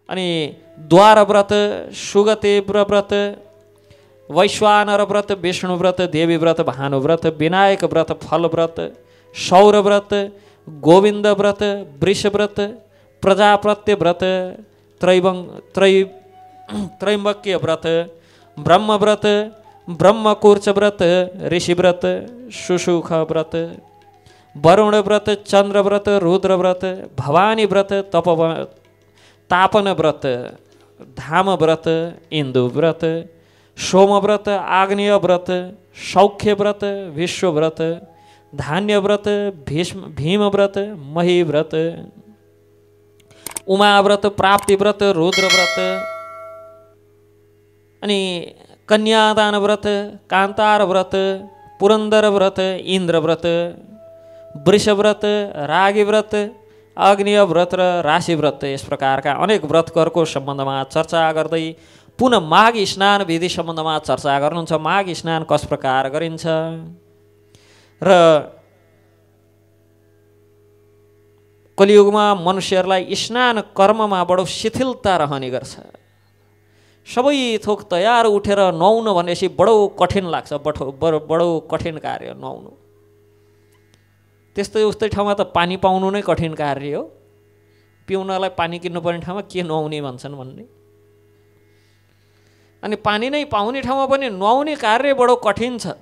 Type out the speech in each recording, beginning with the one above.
अनि द्वार व्रत, सुगते व्रत, वैश्वानर व्रत, विष्णु व्रत, देवी व्रत, भानु व्रत, विनायक व्रत, फल व्रत, सौर व्रत, गोविंद व्रत, वृष व्रत, प्रजापत्य व्रत, त्रैम्बक्य व्रत, ब्रह्म व्रत, ब्रह्मकूर्च व्रत, ऋषि व्रत, सुसुख व्रत, वरुण व्रत, चंद्र व्रत, रुद्र व्रत, भवानी व्रत, तापन व्रत, धाम व्रत, इंदु व्रत, सोम व्रत, आग्नेय व्रत, सौख्य व्रत, विश्व व्रत, धान्य व्रत, भीम व्रत, मही व्रत, उमा व्रत, प्राप्ति व्रत, रुद्र व्रत, अनि कन्यादान व्रत, कांतार व्रत, पुरंदर व्रत, इंद्र व्रत, वृष व्रत, रागी व्रत, अग्निय व्रत र राशि व्रत, यस प्रकारका अनेक व्रतहरूको सम्बन्धमा चर्चा गर्दै पुनः माघ स्नान विधि सम्बन्धमा चर्चा गर्नुहुन्छ। माघ स्नान कस प्रकार गरिन्छ र कलियुगमा मनुष्यहरूलाई स्नान कर्ममा बडो शिथिलता रहने गर्छ। सबै थोक तयार उठेर नुहाउनु भनेपछि बडो कठिन लाग्छ, बडो कठिन कार्य नुहाउनु। त्यस्तै उस्तै ठाउँमा त पानी पाउनु नै कठिन कार्य हो। पिउनलाई पानी किन्नुपर्ने ठाउँमा के नुहाउने भन्छन् भन्ने। अनि पानी नै पाउने ठाउँमा पनि नुहाउने कार्य बडो कठिन छ।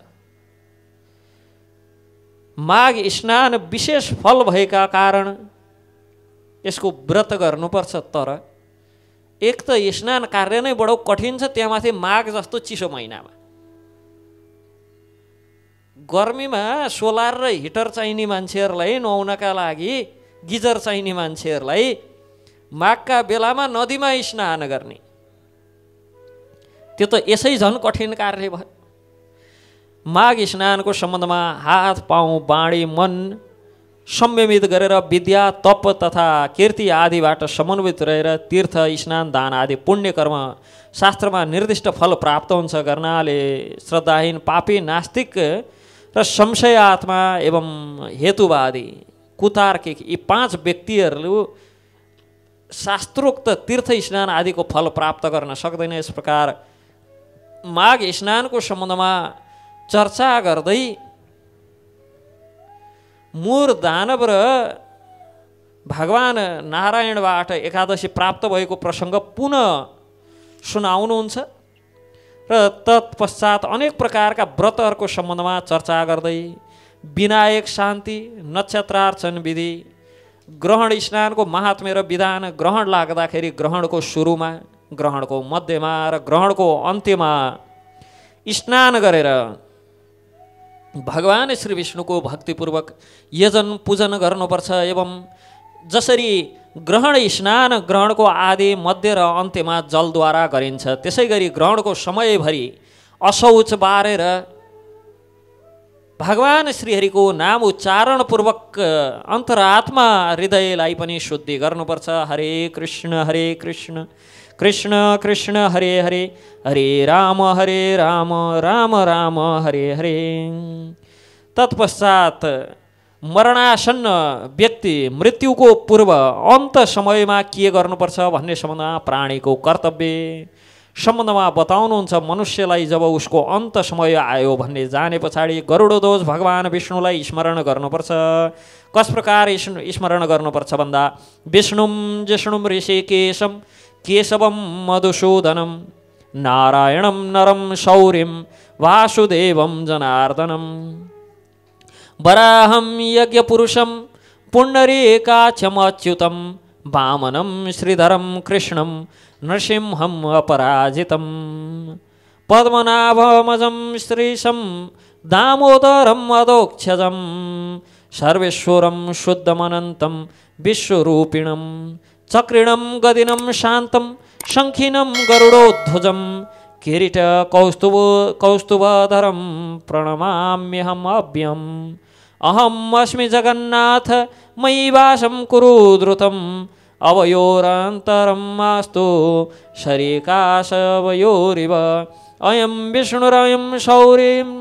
माघ स्नान विशेष फल भएका कारण यसको व्रत गर्नुपर्छ। तर एक त स्नान कार्य नै बडो कठिन छ, त्यहाँमाथि माघ जस्तो चिसो महिनामा गर्मीमा सोलर र हिटर चाहिने मान्छेहरूलाई नुहाउनका लागि, गिजर चाहिने मान्छेहरूलाई माघका बेलामा नदीमा स्नान गर्ने, त्यो त यसै झन् कठिन कार्य भयो। माघ स्नानको सम्बन्धमा हात, पाउ, बाणी, मन संयमित गरेर विद्या, तप तथा कीर्ति आदिबाट समन्वित रहेर तीर्थ, स्नान, दान आदि पुण्य कर्म शास्त्रमा निर्दिष्ट फल प्राप्त हुन्छ गर्नाले श्रद्धाहीन, पापी, नास्तिक र संशयात्मा एवं हेतुवादी, कुतार्किक यी 5 व्यक्तिहरू शास्त्रोक्त तीर्थ स्नान आदिको फल प्राप्त गर्न सक्दैन। यस प्रकार माघ स्नानको सम्बन्धमा चर्चा गर्दै मूर दानव र भगवान नारायणबाट एकादशी प्राप्त भएको प्रसङ्ग पुनः सुनाउनुहुन्छ र तत्पश्चात अनेक प्रकारका व्रतहरूको सम्बन्धमा चर्चा गर्दै विनायक शान्ति, नक्षत्रार्चन विधि, ग्रहण स्नानको महात्म्य र विधान, ग्रहण लाग्दाखेरि ग्रहणको सुरुमा, ग्रहणको मध्यमा र ग्रहणको अन्त्यमा स्नान गरेर भगवान श्री विष्णुको भक्तिपूर्वक यजन पूजन गर्नुपर्छ। एवं जसरी ग्रहण स्नान ग्रहणको आदि, मध्य र अन्त्यमा जलद्वारा गरिन्छ, त्यसै गरी ग्रहणको समयभरि अशौच बारेर भगवान श्रीहरिको नाम उच्चारणपूर्वक अन्तरात्मा हृदयलाई पनि शुद्धि गर्नुपर्छ। हरे कृष्ण कृष्ण कृष्ण हरे हरे, हरे राम राम राम हरे हरे। तत्पश्चात मरणासन्न व्यक्ति मृत्युको पूर्व अन्त समयमा के गर्नुपर्छ भन्ने सम्बन्धमा प्राणीको कर्तव्य सम्बन्धमा बताउनुहुन्छ। मनुष्यलाई जब उसको अन्त समय आयो भन्ने जाने पछाडि गरुडध्वज भगवान विष्णुलाई स्मरण गर्नुपर्छ। कस प्रकार स्मरण गर्नुपर्छ भन्दा विष्णुम जिष्णुम ऋषिकेशम केशवम मधुसूदनम नारायणम नरम शौर्यम वासुदेवम जनार्दनम वराहं यज्ञपुरुषं पुण्डरीकाक्षम् अच्युतं वामनं श्रीधरं कृष्णं नृसिंहं अपराजितं पद्मनाभमजं श्रीशं दामोदरं अधोक्षजं सर्वेश्वरं शुद्धमनन्तं विश्वरूपिणं चक्रिणं गदिनं शान्तं शङ्खिनं गरुडोध्वजं किरीट कौस्तुभधरं प्रणमाम्यहम् अव्ययम् अहम् अस्मि जगन्नाथ मयि वासं कुरु द्रुतम् अवयोरन्तरं मास्तु शरीकाशवयोरिव अयं विष्णुरयं शौर्यम्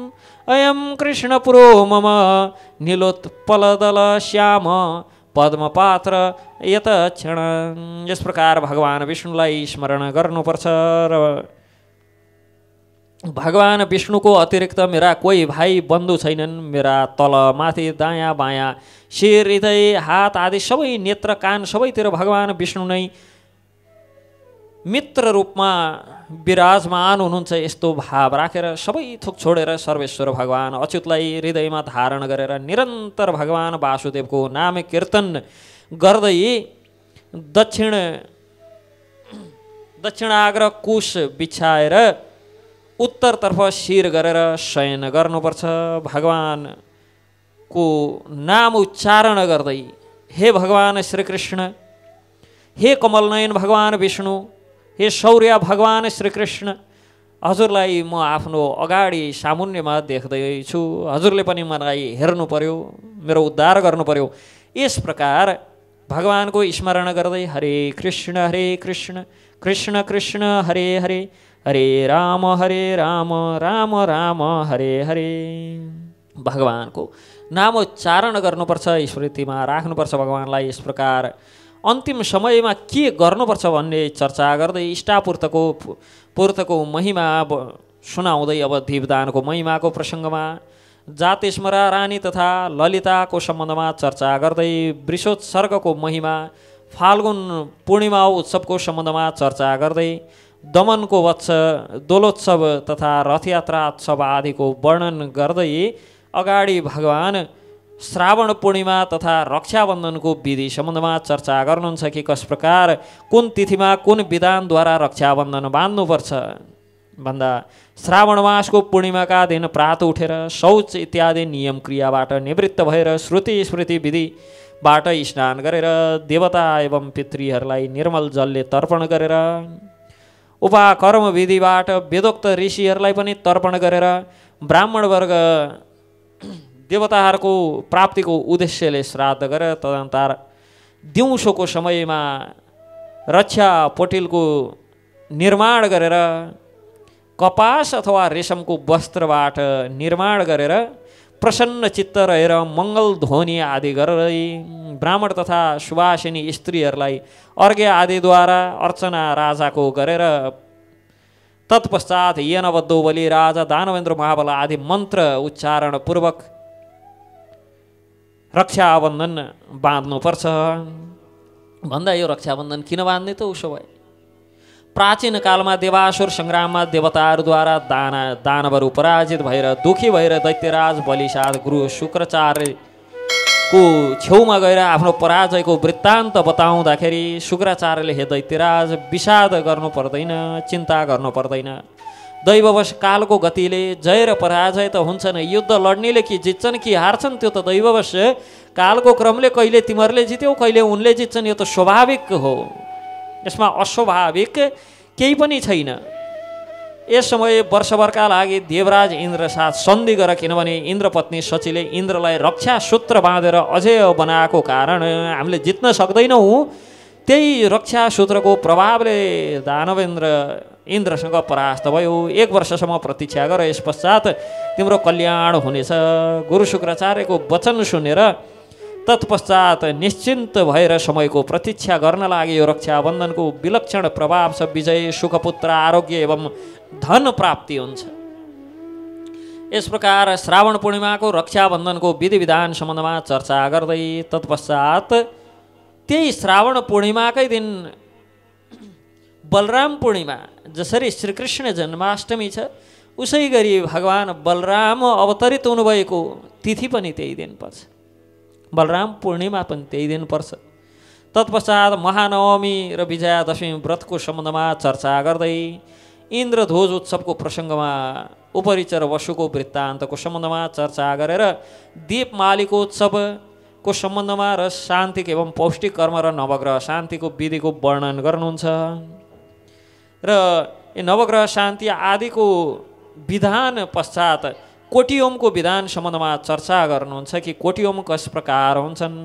अयं कृष्णपुरो मम नीलोत्पलदलश्याम पद्मपात्र यत क्षण। यस प्रकार भगवान विष्णुलाई स्मरण गर्नुपर्छ र भगवान विष्णुको अतिरिक्त मेरा कोही भाइ बन्धु छैनन्। मेरा तल माथि दायाँ बायाँ शिर हृदय हात आदि सबै नेत्र कान सबैतिर भगवान विष्णु नै मित्र रूपमा विराजमान हुनुहुन्छ। यस्तो भाव राखेर सबै थोक छोडेर सर्वेश्वर भगवान अच्युतलाई हृदयमा धारण गरेर निरन्तर भगवान वासुदेवको नाम कीर्तन गर्दै दक्षिणाग्र कुश बिछाएर उत्तरतर्फ शिर गरेर शयन गर्नुपर्छ। भगवानको नाम उच्चारण गर्दै हे भगवान श्रीकृष्ण, हे कमलनयन भगवान विष्णु, हे शौर्य भगवान श्रीकृष्ण, हजुरलाई म आफ्नो अगाडि सामुन्यमा देख्दैछु, हजुरले पनि मलाई हेर्नु पर्यो, मेरो उद्धार गर्नु पर्यो। यस प्रकार भगवानको स्मरण गर्दै हरे कृष्ण कृष्ण कृष्ण हरे हरे, हरे राम राम राम हरे हरे। भगवानको नामोच्चारण गर्नुपर्छ, स्मृतिमा राख्नुपर्छ भगवानलाई। यस प्रकार अन्तिम समयमा के गर्नुपर्छ भन्ने चर्चा गर्दै इष्टापूर्तको महिमा सुनाउँदै अब दीपदानको महिमाको प्रसङ्गमा जातेश्मरा रानी तथा ललिताको सम्बन्धमा चर्चा गर्दै वृषोत्सर्गको महिमा, फाल्गुन पूर्णिमा उत्सवको सम्बन्धमा चर्चा गर्दै दमनको वत्स दोलोत्सव तथा रथयात्रा उत्सव आदिको वर्णन गर्दै अगाडि भगवान श्रावण पूर्णिमा तथा रक्षाबन्धनको विधि सम्बन्धमा चर्चा गर्नुहुन्छ कि कस प्रकार कुन तिथिमा कुन विधानद्वारा रक्षाबन्धन बाँध्नुपर्छ भन्दा श्रावण मासको पूर्णिमाका दिन प्रात उठेर शौच इत्यादि नियम क्रियाबाट निवृत्त भएर श्रुति स्मृति विधिबाट स्नान गरेर देवता एवं पितृहरूलाई निर्मल जलले तर्पण गरेर उपाकर्म विधिबाट वेदोक्त ऋषिहरूलाई पनि तर्पण गरेर ब्राह्मण वर्ग देवताहरूको प्राप्तिको उद्देश्यले श्राद्ध गरेर तदनन्तर दिउँसोको समयमा रक्षा पोटिलको निर्माण गरेर कपास अथवा रेशमको वस्त्रबाट निर्माण गरेर प्रसन्न चित्त रहेर मङ्गल ध्वनि आदि गर्दै ब्राह्मण तथा सुवासिनी स्त्रीहरूलाई अर्घ्य आदिद्वारा अर्चना राजाको गरेर तत्पश्चात यनबद्धो बलि राजा दानवेन्द्र महाबल आदि मन्त्र उच्चारण पूर्वक रक्षाबन्धन बाँध्नुपर्छ भन्दा यो रक्षाबन्धन किन बाँध्ने त उसो भए? प्राचीन कालमा देवासुर सङ्ग्राममा देवताहरूद्वारा दानवहरू पराजित भएर दुखी भएर दैत्यराज बलिसाद गुरु शुक्राचार्यको छेउमा गएर आफ्नो पराजयको वृत्तान्त बताउँदाखेरि शुक्राचार्यले हे दैत्यराज विषाद गर्नु पर्दैन, चिन्ता गर्नु पर्दैन, दैववश कालको गतिले जय र पराजय त हुन्छन्, युद्ध लड्नेले कि जित्छन् कि हार्छन् त्यो त दैववश कालको क्रमले कहिले तिमीहरूले जित्यौ कहिले उनले जित्छन्, यो त स्वाभाविक हो, यसमा अस्वाभाविक केही पनि छैन। यस समय वर्षभरका लागि देवराज इन्द्र साथ सन्धि गर, किनभने इन्द्रपत्नी शचीले इन्द्रलाई रक्षा सूत्र बाँधेर अजय बनाएको कारण हामीले जित्न सक्दैनौँ। त्यही रक्षा सूत्रको प्रभावले दानवेन्द्र इन्द्रसँग परास्त भयो। 1 वर्षसम्म प्रतीक्षा गर, यस पश्चात तिम्रो कल्याण हुनेछ। गुरु शुक्राचार्यको वचन सुनेर तत्पश्चात निश्चिन्त भएर समयको प्रतीक्षा गर्न लागि यो रक्षाबन्धनको विलक्षण प्रभाव छ। विजय, सुखपुत्र, आरोग्य एवं धन प्राप्ति हुन्छ। यस प्रकार श्रावण पूर्णिमाको रक्षाबन्धनको विधि विधान सम्बन्धमा चर्चा गर्दै तत्पश्चात त्यही श्रावण पूर्णिमाकै दिन बलराम पूर्णिमा, जसरी श्रीकृष्ण जन्माष्टमी छ उसै गरी भगवान बलराम अवतरित हुनुभएको तिथि पनि त्यही दिन पर्छ, बलराम पूर्णिमा पनि त्यही दिन पर्छ। तत्पश्चात महानवमी र विजयादशमी व्रतको सम्बन्धमा चर्चा गर्दै इन्द्रध्वज उत्सवको प्रसङ्गमा उपरिचर वसुको वृत्तान्तको सम्बन्धमा चर्चा गरेर दीपमालीको उत्सवको सम्बन्धमा र शान्तिक एवं पौष्टिक कर्म र नवग्रह शान्तिको विधिको वर्णन गर्नुहुन्छ र नवग्रह शान्ति आदिको विधान पश्चात कोटियोमको विधान सम्बन्धमा चर्चा गर्नुहुन्छ कि कोटियोम कस प्रकार हुन्छन्,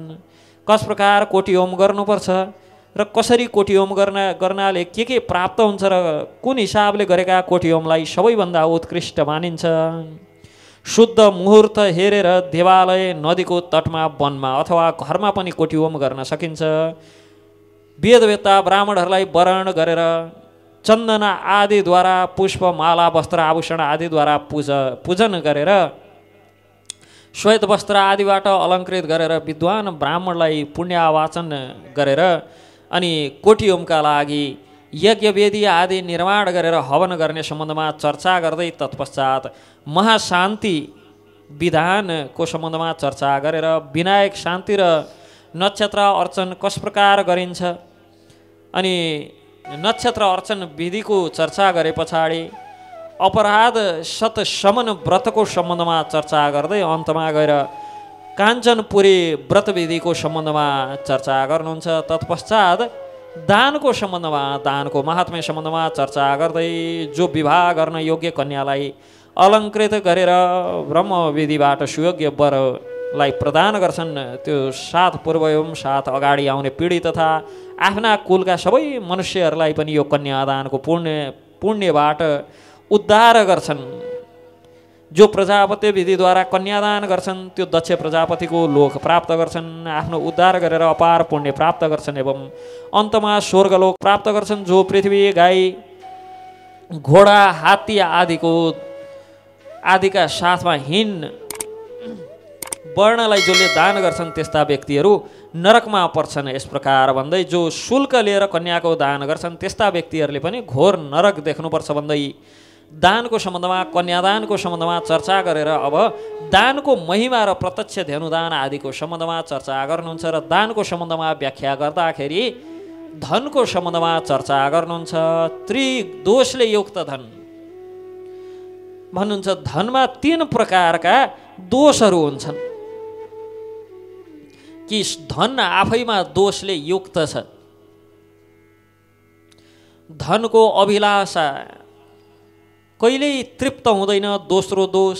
कस प्रकार कोटियोम गर्नुपर्छ र कसरी कोटियोम गर्नाले के प्राप्त हुन्छ र कुन हिसाबले गरेका कोटियोमलाई सबैभन्दा उत्कृष्ट मानिन्छ। शुद्ध मुहुर्त हेरेर देवालय, नदीको तटमा, वनमा अथवा घरमा पनि कोटीहोम गर्न सकिन्छ। वेदवेत्ता ब्राह्मणहरूलाई वरण गरेर चन्दन आदिद्वारा, पुष्प, माला, वस्त्र, आभूषण आदिद्वारा पूजन गरेर, श्वेत वस्त्र आदिबाट अलङ्कृत गरेर विद्वान ब्राह्मणलाई पुण्यावाचन गरेर अनि कोटीहोमका लागि यज्ञवेदी आदि निर्माण गरेर हवन गर्ने सम्बन्धमा चर्चा गर्दै तत्पश्चात महाशान्ति विधानको सम्बन्धमा चर्चा गरेर विनायक शान्ति र नक्षत्र अर्चन कस प्रकार गरिन्छ अनि नक्षत्र अर्चन विधिको चर्चा गरे पछाडि अपराध शतशमन व्रतको सम्बन्धमा चर्चा गर्दै अन्तमा गएर काञ्चनपुरी व्रत विधिको सम्बन्धमा चर्चा गर्नुहुन्छ। तत्पश्चात दानको सम्बन्धमा, दानको महात्म्य सम्बन्धमा चर्चा गर्दै जो विवाह गर्न योग्य कन्यालाई अलङ्कृत गरेर ब्रह्मविधिबाट सुयोग्य वरलाई प्रदान गर्छन्, त्यो 7 पूर्व एवं 7 अगाडि आउने पिँढी तथा आफ्ना कुलका सबै मनुष्यहरूलाई पनि यो कन्यादानको पुण्यबाट उद्धार गर्छन्। जो प्रजापति विधिद्वारा कन्यादान गर्छन् त्यो दक्ष प्रजापतिको लोक प्राप्त गर्छन्, आफ्नो उद्धार गरेर अपार पुण्य प्राप्त गर्छन् एवं अन्तमा स्वर्गलोक प्राप्त गर्छन्। जो पृथ्वी, गाई, घोडा, हात्ती आदिका साथमा हिँड वर्णलाई जसले दान गर्छन् त्यस्ता व्यक्तिहरू नरकमा पर्छन्। यस प्रकार भन्दै जो शुल्क लिएर कन्याको दान गर्छन् त्यस्ता व्यक्तिहरूले पनि घोर नरक देख्नुपर्छ भन्दै दानको सम्बन्धमा, कन्यादानको सम्बन्धमा चर्चा गरेर अब दानको महिमा र प्रत्यक्ष धेनुदान आदिको सम्बन्धमा चर्चा गर्नुहुन्छ र दानको सम्बन्धमा व्याख्या गर्दाखेरि धनको सम्बन्धमा चर्चा गर्नुहुन्छ। त्रिदोषले युक्त धन भन्नुहुन्छ। धनमा 3 प्रकारका दोषहरू हुन्छन् कि धन आफैमा दोषले युक्त छ। धनको अभिलाषा कहिल्यै तृप्त हुँदैन, दोस्रो दोष,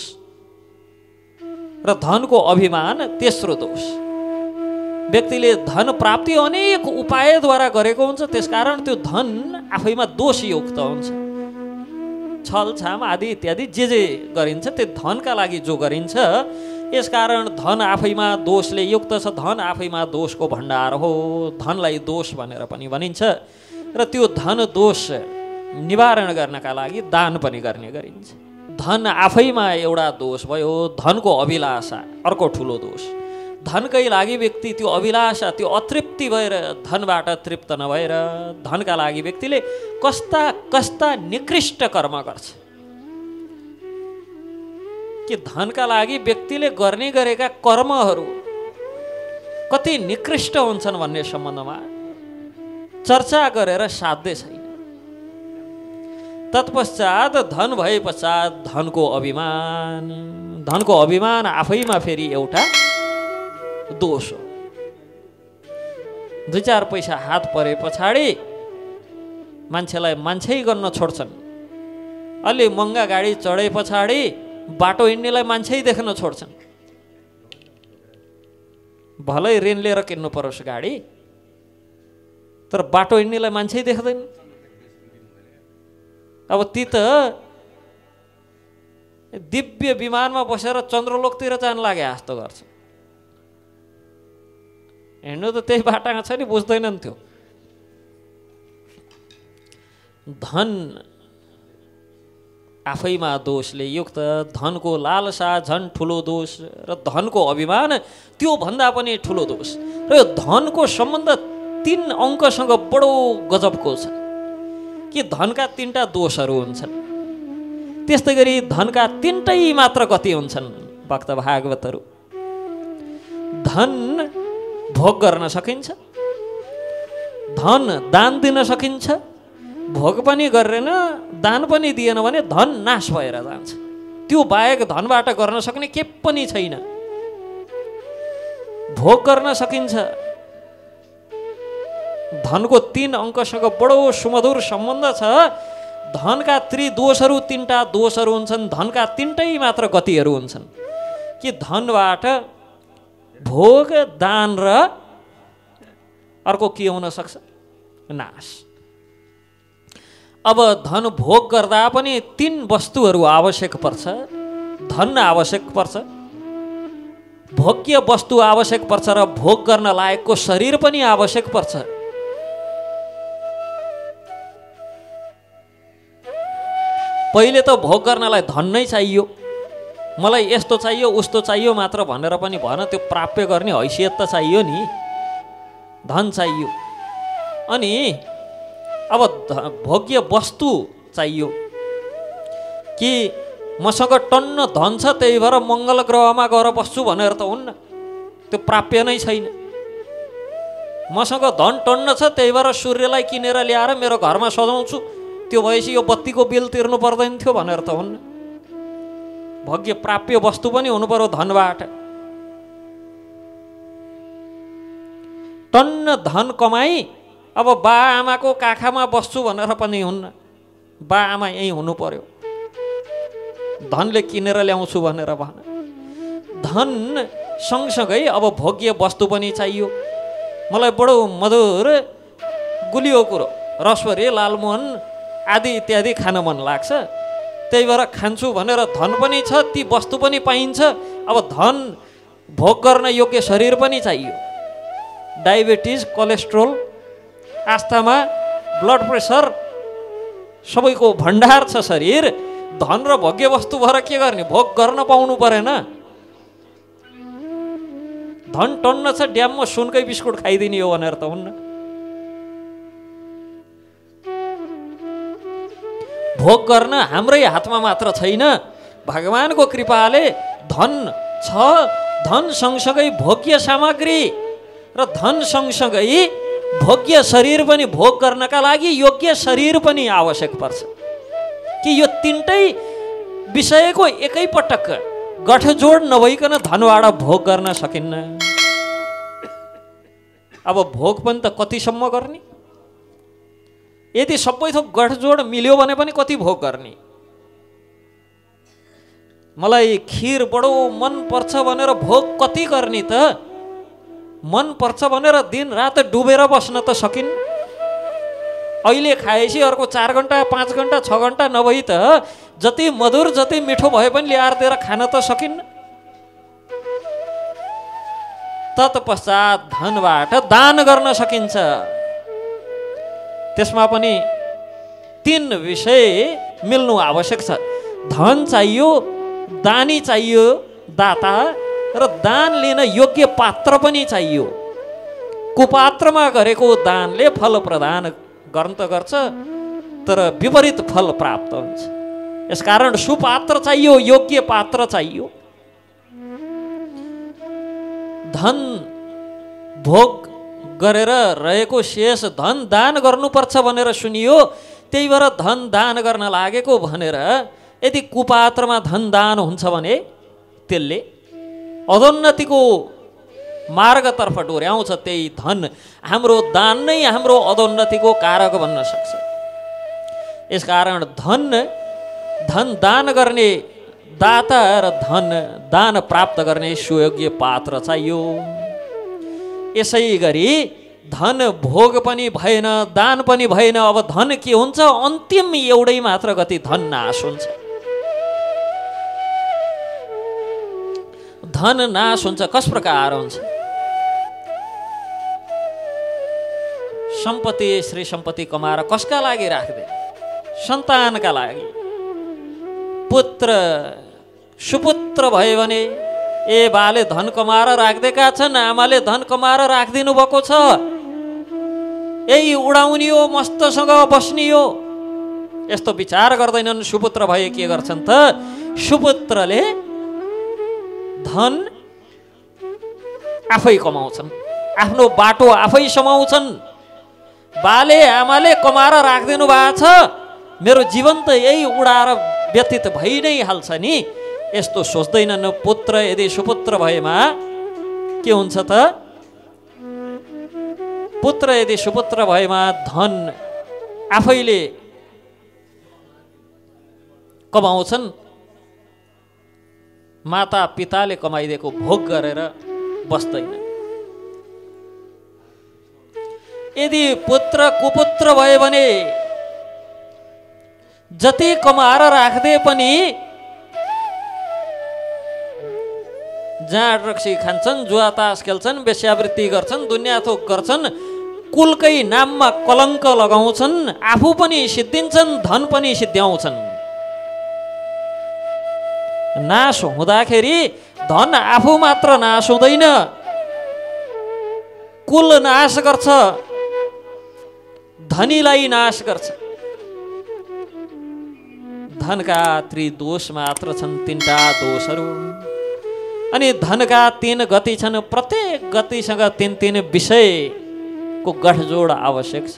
र धनको अभिमान तेस्रो दोष। व्यक्तिले धन प्राप्ति अनेक उपायद्वारा गरेको हुन्छ, त्यसकारण त्यो धन आफैमा दोषयुक्त हुन्छ। छलछाम आदि इत्यादि जे गरिन्छ त्यो धनका लागि जो गरिन्छ, यसकारण धन आफैमा दोषले युक्त छ। धन आफैमा दोषको भण्डार हो, धनलाई दोष भनेर पनि भनिन्छ र त्यो धन दोष निवारण गर्नका लागि दान पनि गर्ने गरिन्छ। धन आफैमा एउटा दोष भयो, धनको अभिलाषा अर्को ठुलो दोष। धनकै लागि व्यक्ति त्यो अभिलाषा, त्यो अतृप्ति भएर धनबाट तृप्त नभएर धनका लागि व्यक्तिले कस्ता कस्ता निकृष्ट कर्म गर्छ कि धनका लागि व्यक्तिले गर्ने गरेका कर्महरू कति निकृष्ट हुन्छन् भन्ने सम्बन्धमा चर्चा गरेर साध्य छैन। तत्पश्चात धन भए पश्चात धनको अभिमान आफैमा फेरि एउटा दोष हो। 2-4 पैसा हात परे पछाडि मान्छेलाई मान्छे गर्न छोड्छन्। अलि महँगा गाडी चढे पछाडि बाटो हिँड्नेलाई मान्छे देख्न छोड्छन्। भलै ऋण लिएर किन्नु परोस् गाडी, तर बाटो हिँड्नेलाई मान्छे देख्दैन। अब ती त दिव्य विमानमा बसेर चन्द्रलोकतिर जान लागे जस्तो गर्छ। हिँड्नु त त्यही बाटामा छ नि, बुझ्दैनन् त्यो। धन आफैमा दोषले युक्त, धनको लालसा झन् ठुलो दोष र धनको अभिमान त्यो भन्दा पनि ठुलो दोष। र यो धनको सम्बन्ध 3 अङ्कसँग बडो गजबको छ कि धनका 3टा दोषहरू हुन्छन्। त्यस्तै गरी धनका 3टै मात्र गति हुन्छन् भक्त भागवतहरू। धन भोग गर्न सकिन्छ, धन दान दिन सकिन्छ, भोग पनि गरेन दान पनि दिएन भने धन नाश भएर जान्छ। त्यो बाहेक धनबाट गर्न सक्ने के पनि छैन। भोग गर्न सकिन्छ, धनको 3 अङ्कसँग बडो सुमधुर सम्बन्ध छ। धनका त्रिदोषहरू 3टा दोषहरू हुन्छन्, धनका 3टै मात्र गतिहरू हुन्छन् कि धनबाट भोग, दान र अर्को के हुन सक्छ? नाश। अब धन भोग गर्दा पनि 3 वस्तुहरू आवश्यक पर्छ। धन आवश्यक पर्छ, भोग्य वस्तु आवश्यक पर्छ र भोग गर्न लायकको शरीर पनि आवश्यक पर्छ। पहिले त भोग गर्नलाई धन नै चाहियो, मलाई यस्तो चाहियो उस्तो चाहियो मात्र भनेर पनि भएन, त्यो प्राप्य गर्ने हैसियत त चाहियो नि, धन चाहियो। अनि अब भोग्य वस्तु चाहियो कि मसँग टन्न धन छ त्यही भएर मङ्गल ग्रहमा गएर बस्छु भनेर त हुन्न, त्यो प्राप्य नै छैन। मसँग धन टन्न छ त्यही भएर सूर्यलाई किनेर ल्याएर मेरो घरमा सजाउँछु, त्यो भएपछि यो बत्तीको बिल तिर्नु पर्दैन थियो भनेर त हुन्न। भोग्य प्राप्य वस्तु पनि हुनु पर्यो धनबाट। टन्न धन कमाई अब बा आमाको काखामा बस्छु भनेर पनि हुन्न, बा आमा यहीँ हुनु पर्यो, धनले किनेर ल्याउँछु भनेर भन। धन सँगसँगै अब भोग्य वस्तु पनि चाहियो। मलाई बडो मधुर गुलियो कुरो रसभरी लालमोहन आदि इत्यादि खान मन लाग्छ, त्यही भएर खान्छु भनेर धन पनि छ, ती वस्तु पनि पाइन्छ। अब धन भोग गर्न योग्य शरीर पनि चाहियो। Diabetes, cholesterol, asthma, blood pressure सबैको भण्डार छ शरीर। धन र भोग्य वस्तु भएर के गर्ने, भोग गर्न पाउनु परेन। धन टन्न छ, ड्याममा सुनकै बिस्कुट खाइदिने हो भनेर त हुन्न। भोग गर्न हाम्रै हातमा मात्र छैन, भगवानको कृपाले धन छ। धन सँगसँगै भोग्य सामग्री र धन सँगसँगै भोग्य शरीर पनि भोग गर्नका लागि योग्य शरीर पनि आवश्यक पर्छ कि यो तीनटै विषयको एकैपटक गठजोड नभइकन धनबाट भोग गर्न सकिन्न। अब भोग पनि त कतिसम्म गर्ने, यदि सबै थोक गठजोड मिल्यो भने पनि कति भोग गर्ने। मलाई खिर बडो मन पर्छ भनेर भोग कति गर्ने त, मन पर्छ भनेर दिन रात डुबेर बस्न त सकिन्न। अहिले खाएपछि अर्को 4 घन्टा 5 घन्टा 6 घन्टा नभई त जति मधुर जति मिठो भए पनि ल्याएर दिएर खान त सकिन्न। तत्पश्चात धनबाट दान गर्न सकिन्छ। त्यसमा पनि 3 विषय मिल्नु आवश्यक छ। धन चाहियो, दानी चाहियो दाता, र दान लिन योग्य पात्र पनि चाहियो। कुपात्रमा गरेको दानले फल प्रदान गर्न त गर्छ तर विपरीत फल प्राप्त हुन्छ। यसकारण सुपात्र चाहियो, योग्य पात्र चाहियो। धन भोग गरेर रहेको शेष धन दान गर्नुपर्छ भनेर सुनियो, त्यही भएर धन दान गर्न लागेको भनेर यदि कुपात्रमा धन दान हुन्छ भने त्यसले अधोन्नतिको मार्गतर्फ डोर्याउँछ। त्यही धन हाम्रो दान नै हाम्रो अधोन्नतिको कारक बन्न सक्छ। यसकारण धन दान गर्ने दाता र धन दान प्राप्त गर्ने सुयोग्य पात्र चाहियो। यसै गरी धन भोग पनि भएन, दान पनि भएन। अब धन के हुन्छ, अन्तिम एउटै मात्र गति धन नाश हुन्छ। धन नाश हुन्छ। कस प्रकार हुन्छ? सम्पत्ति श्री सम्पत्ति कमाएर कसका लागि राख्दे? सन्तानका लागि। पुत्र सुपुत्र भयो भने ए बाले धन कमाएर राख्देका छन्, आमाले धन कमाएर राखिदिनु भएको छ, यही उडाउने हो, मस्तसँग बस्ने हो, यस्तो विचार गर्दैनन्। सुपुत्र भए के गर्छन् त, सुपुत्रले धन आफै कमाउँछन्, आफ्नो बाटो आफै समाउँछन्। बाले आमाले कमाएर राखिदिनु भएको छ, मेरो जीवन त यही उडाएर व्यतीत भइ नै हाल्छ नि, यस्तो सोच्दैनन्। पुत्र यदि सुपुत्र भएमा के हुन्छ त, पुत्र यदि सुपुत्र भएमा धन आफैले कमाउँछन्, माता पिताले कमाइदिएको भोग गरेर बस्दैन। यदि पुत्र कुपुत्र भयो भने जति कमाएर राख्दे पनि जाँड रक्सी खान्छन्, जुवा तास खेल्छन्, वेश्यावृत्ति गर्छन्, दुनियाँ थोक गर्छन्, कुलकै नाममा कलङ्क लगाउँछन्, आफू पनि सिद्धिन्छन्, धन पनि सिद्ध्याउँछन्। नाश हुँदाखेरि धन आफू मात्र नाश हुँदैन, कुल नाश गर्छ, धनीलाई नाश गर्छ। धनका त्रिदोष मात्र छन्, 3टा दोषहरू। अनि धनका 3 गति छन्, प्रत्येक गतिसँग 3 विषयको गठजोड आवश्यक छ।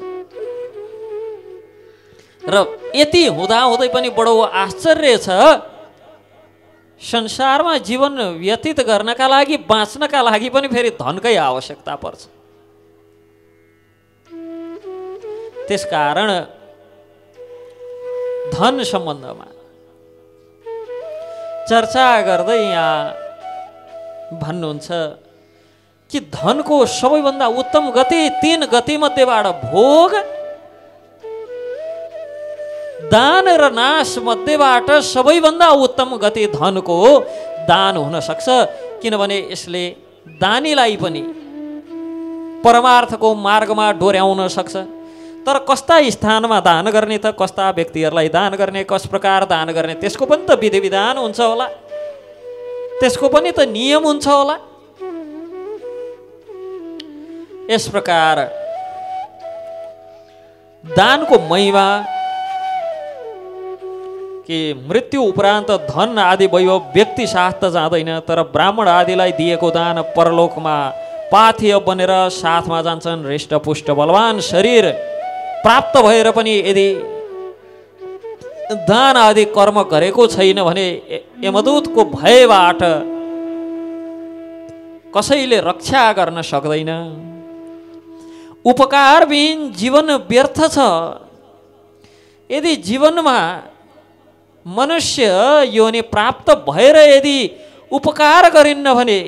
र यति हुँदाहुँदै पनि बडो आश्चर्य छ, संसारमा जीवन व्यतीत गर्नका लागि, बाँच्नका लागि पनि फेरि धनकै आवश्यकता पर्छ। त्यसकारण धन सम्बन्धमा चर्चा गर्दै यहाँ भन्नुहुन्छ कि धनको सबैभन्दा उत्तम गति 3 गति मध्येबाट भोग, दान र नाश मध्येबाट सबैभन्दा उत्तम गति धनको दान हुन सक्छ। किनभने यसले दानीलाई पनि परमार्थको मार्गमा डोर्याउन सक्छ। तर कस्ता स्थानमा दान गर्ने त, कस्ता व्यक्तिहरूलाई दान गर्ने, कस प्रकार दान गर्ने, त्यसको पनि त विधि विधान हुन्छ होला, त्यसको पनि त नियम हुन्छ होला। यस प्रकार दानको महिमा कि मृत्यु उपरान्त धन आदि वैभव व्यक्ति साथ त जाँदैन, तर ब्राह्मण आदिलाई दिएको दान परलोकमा पाथेय बनेर साथमा जान्छन्। हृष्टपुष्ट बलवान शरीर प्राप्त भएर पनि यदि दान आदि कर्म गरेको छैन भने यमदूतको भयबाट कसैले रक्षा गर्न सक्दैन। उपकारविहीन जीवन व्यर्थ छ। यदि जीवनमा मनुष्य योनि प्राप्त भएर यदि उपकार गरिन्न भने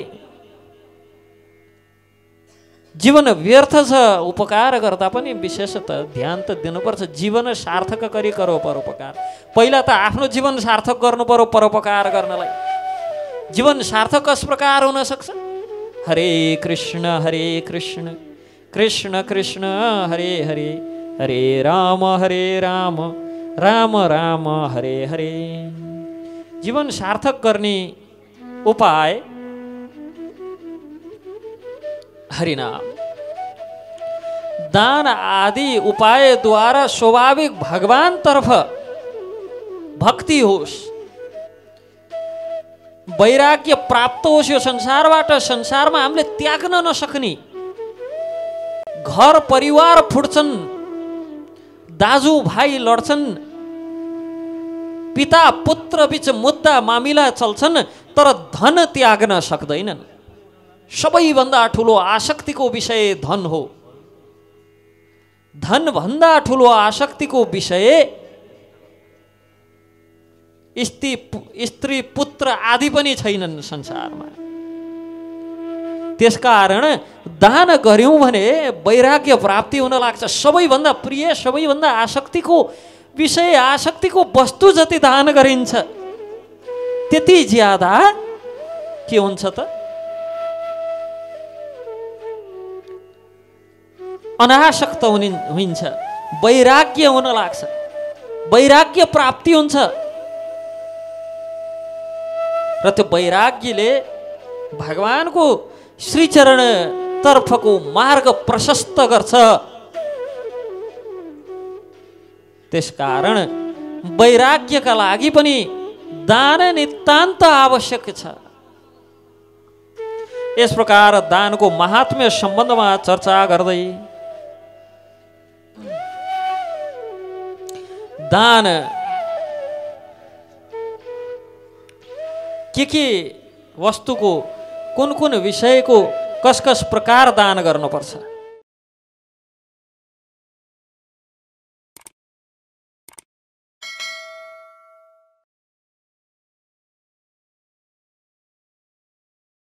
जीवन व्यर्थ छ। उपकार गर्दा पनि विशेषतः ध्यान त दिनुपर्छ, जीवन सार्थक गरी गरो परोपकार। पहिला त आफ्नो जीवन सार्थक गर्नु पर्यो परोपकार गर्नलाई। जीवन सार्थक कस प्रकार हुन सक्छ? हरे कृष्ण कृष्ण कृष्ण हरे हरे, हरे राम राम राम हरे हरे। जीवन सार्थक गर्ने उपाय हरिनाम। दान आदि उपाय द्वारा स्वाभाविक भगवान तर्फ भक्ति होस्, वैराग्य प्राप्त होस्। यो संसारबाट, संसारमा हामीले त्याग्न नसक्ने घर परिवार फुट्छन्, दाजु भाइ लड्छन्, पिता पुत्र बीच मुद्दा मामिला चल्छन्, तर धन त्याग्न सक्दैनन्। सबैभन्दा ठुलो आसक्तिको विषय धन हो। धन भन्दा ठुलो आसक्तिको विषय स्त्री पुत्र आदि पनि छैनन् संसारमा। त्यसकारण दान गर्यौं भने वैराग्य प्राप्ति हुन लाग्छ। सबैभन्दा प्रिय, सबैभन्दा आसक्तिको विषय, आसक्तिको वस्तु जति दान गरिन्छ त्यति ज्यादा के हुन्छ त? अनासक्त हुन्छ, वैराग्य हुन लाग्छ, वैराग्य प्राप्ति हुन्छ। र त्यो वैराग्यले भगवानको श्रीचरण तर्फको मार्ग प्रशस्त गर्छ। त्यसकारण वैराग्यका लागि पनि दान नितान्त आवश्यक छ। यस प्रकार दानको महात्म्य सम्बन्धमा चर्चा गर्दै दान के वस्तुको, कुन कुन विषयको कस कस प्रकार दान गर्नुपर्छ